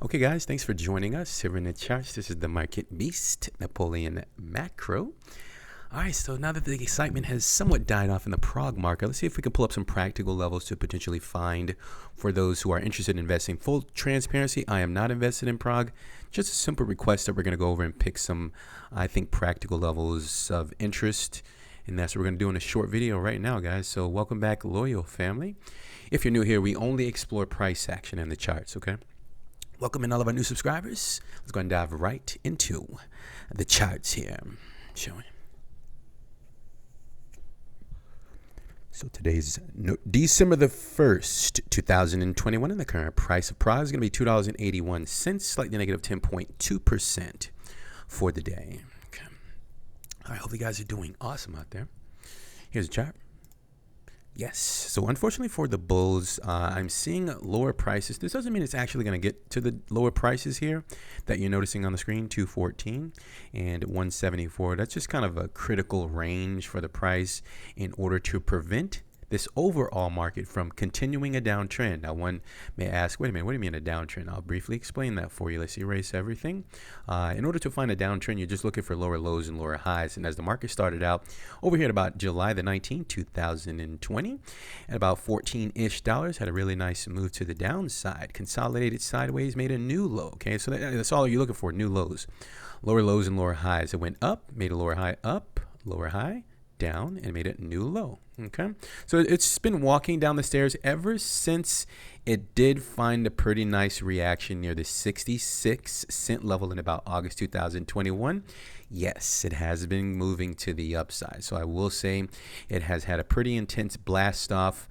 Okay, guys, thanks for joining us here in the charts. This is the Market Beast, Napoleon Macro. All right, so now that the excitement has somewhat died off in the Prog market, let's see if we can pull up some practical levels to potentially find for those who are interested in investing. Full transparency, I am not invested in Prog. Just a simple request that we're going to go over and pick some, I think, practical levels of interest. And that's what we're going to do in a short video right now, guys. So welcome back, loyal family. If you're new here, we only explore price action in the charts, okay? Welcome in all of our new subscribers. Let's go and dive right into the charts here, shall we? So today's December the 1st, 2021, and the current price of Prog is going to be $2.81, slightly negative 10.2% for the day. Okay. All right, hope you guys are doing awesome out there. Here's a chart. Yes. So unfortunately for the bulls, I'm seeing lower prices. This doesn't mean it's actually going to get to the lower prices here that you're noticing on the screen, 214 and 174. That's just kind of a critical range for the price in order to prevent this overall market from continuing a downtrend. Now, one may ask, wait a minute, what do you mean a downtrend? I'll briefly explain that for you. Let's erase everything. In order to find a downtrend, you're just looking for lower lows and lower highs. And as the market started out over here at about July the 19th, 2020, at about $14-ish, had a really nice move to the downside, consolidated sideways, made a new low. Okay, so that's all you're looking for, new lows, lower lows and lower highs. It went up, made a lower high, up, lower high, down, and made a new low. Okay, so it's been walking down the stairs ever since it did find a pretty nice reaction near the 66-cent level in about August 2021. Yes, it has been moving to the upside. So I will say it has had a pretty intense blast off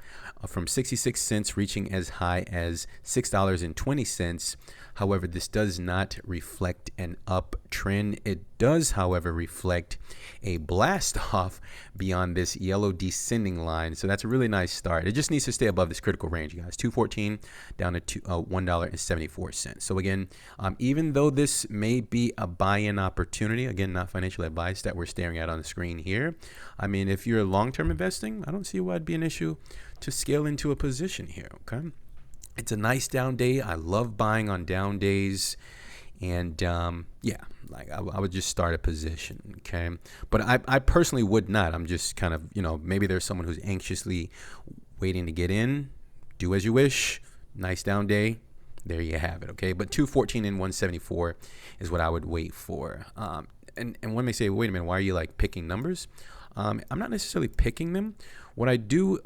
from 66 cents, reaching as high as $6.20. However, this does not reflect an uptrend. It does, however, reflect a blast off beyond this yellow descending line. So that's a really nice start. It just needs to stay above this critical range, you guys. 214 down to $1.74. So again, even though this may be a buy-in opportunity, again, not financial advice that we're staring at on the screen here. I mean, if you're long-term investing, I don't see why it'd be an issue to scale into a position here, okay? It's a nice down day. I love buying on down days. And yeah, like I would just start a position, okay? But I personally would not. I'm just kind of, maybe there's someone who's anxiously waiting to get in. Do as you wish. Nice down day. There you have it, okay? But 214 and 174 is what I would wait for. And one may say, wait a minute, why are you like picking numbers? I'm not necessarily picking them. What I do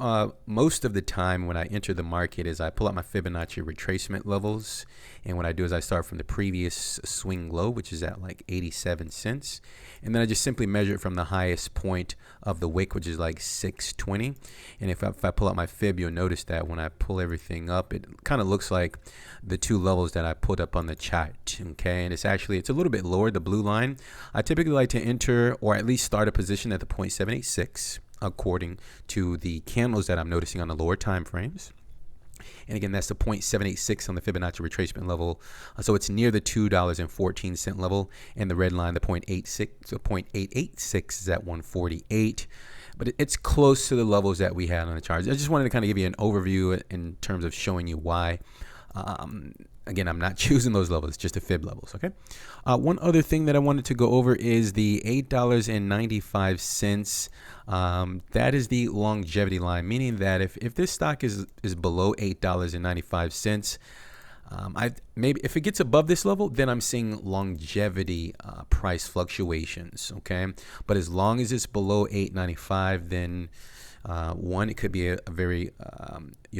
most of the time when I enter the market is I pull out my Fibonacci retracement levels. And what I do is I start from the previous swing low, which is at like 87 cents. And then I just simply measure it from the highest point of the wick, which is like 620. And if I pull out my Fib, you'll notice that when I pull everything up, it kind of looks like the two levels that I put up on the chart. Okay, and it's a little bit lower, the blue line. I typically like to enter or at least start a position at the 0.786. According to the candles that I'm noticing on the lower time frames. And again, that's the 0.786 on the Fibonacci retracement level. So it's near the $2.14 level. And the red line, the 0.86, so 0.886 is at 148. But it's close to the levels that we had on the charts. I just wanted to kind of give you an overview in terms of showing you why. Again, I'm not choosing those levels, just the Fib levels, okay? One other thing that I wanted to go over is the $8.95. That is the longevity line, meaning that if this stock is below $8.95, maybe if it gets above this level, then I'm seeing longevity price fluctuations, okay? But as long as it's below $8.95, then one, it could be a very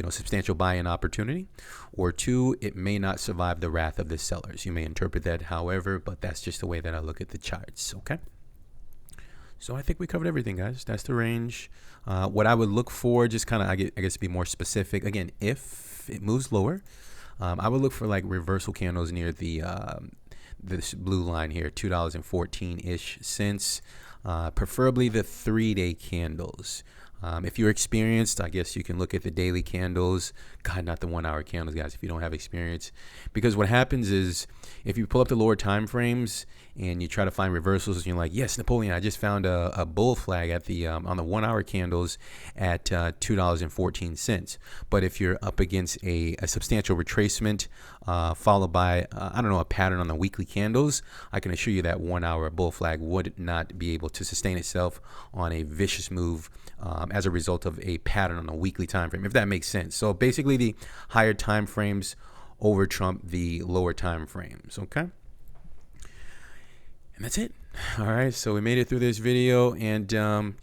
substantial buy-in opportunity, or two, it may not survive the wrath of the sellers. You may interpret that however, but that's just the way that I look at the charts, okay? So I think we covered everything, guys. That's the range. What I would look for, just kind of, I guess, to be more specific, again, if it moves lower, I would look for like reversal candles near this blue line here, $2.14-ish cents, preferably the 3-day candles. If you're experienced, I guess you can look at the daily candles. God, not the 1-hour candles, guys, if you don't have experience. Because what happens is if you pull up the lower time frames and you try to find reversals, and you're like, yes, Napoleon, I just found a bull flag at the on the 1 hour candles at $2.14. But if you're up against a substantial retracement followed by I don't know, a pattern on the weekly candles, I can assure you that 1 hour bull flag would not be able to sustain itself on a vicious move as a result of a pattern on a weekly time frame, if that makes sense. So basically, the higher time frames over trump the lower time frames. Okay. And that's it. All right, so we made it through this video, and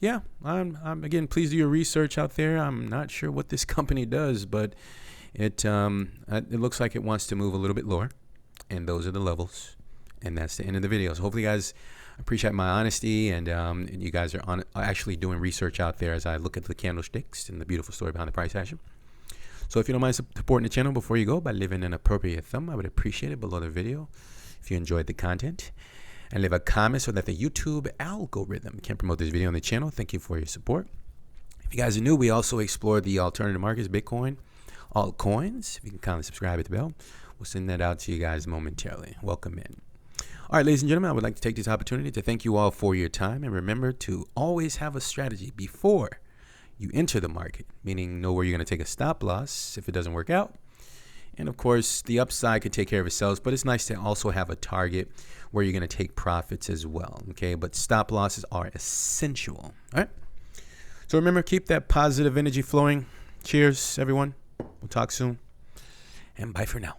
yeah, I'm again, please do your research out there. I'm not sure what this company does, but it looks like it wants to move a little bit lower, and those are the levels, and that's the end of the video. So hopefully you guys appreciate my honesty, and you guys are actually doing research out there as I look at the candlesticks and the beautiful story behind the price action. So if you don't mind supporting the channel before you go by leaving an appropriate thumb, I would appreciate it below the video if you enjoyed the content. And leave a comment so that the YouTube algorithm can promote this video on the channel. Thank you for your support. If you guys are new, we also explore the alternative markets, Bitcoin, altcoins. If you can kindly subscribe, hit the bell. We'll send that out to you guys momentarily. Welcome in. All right, ladies and gentlemen, I would like to take this opportunity to thank you all for your time. And remember to always have a strategy before you enter the market, meaning know where you're going to take a stop loss if it doesn't work out. And of course, the upside can take care of itself, but it's nice to also have a target where you're going to take profits as well. Okay, but stop losses are essential. All right. So remember, keep that positive energy flowing. Cheers, everyone. We'll talk soon. And bye for now.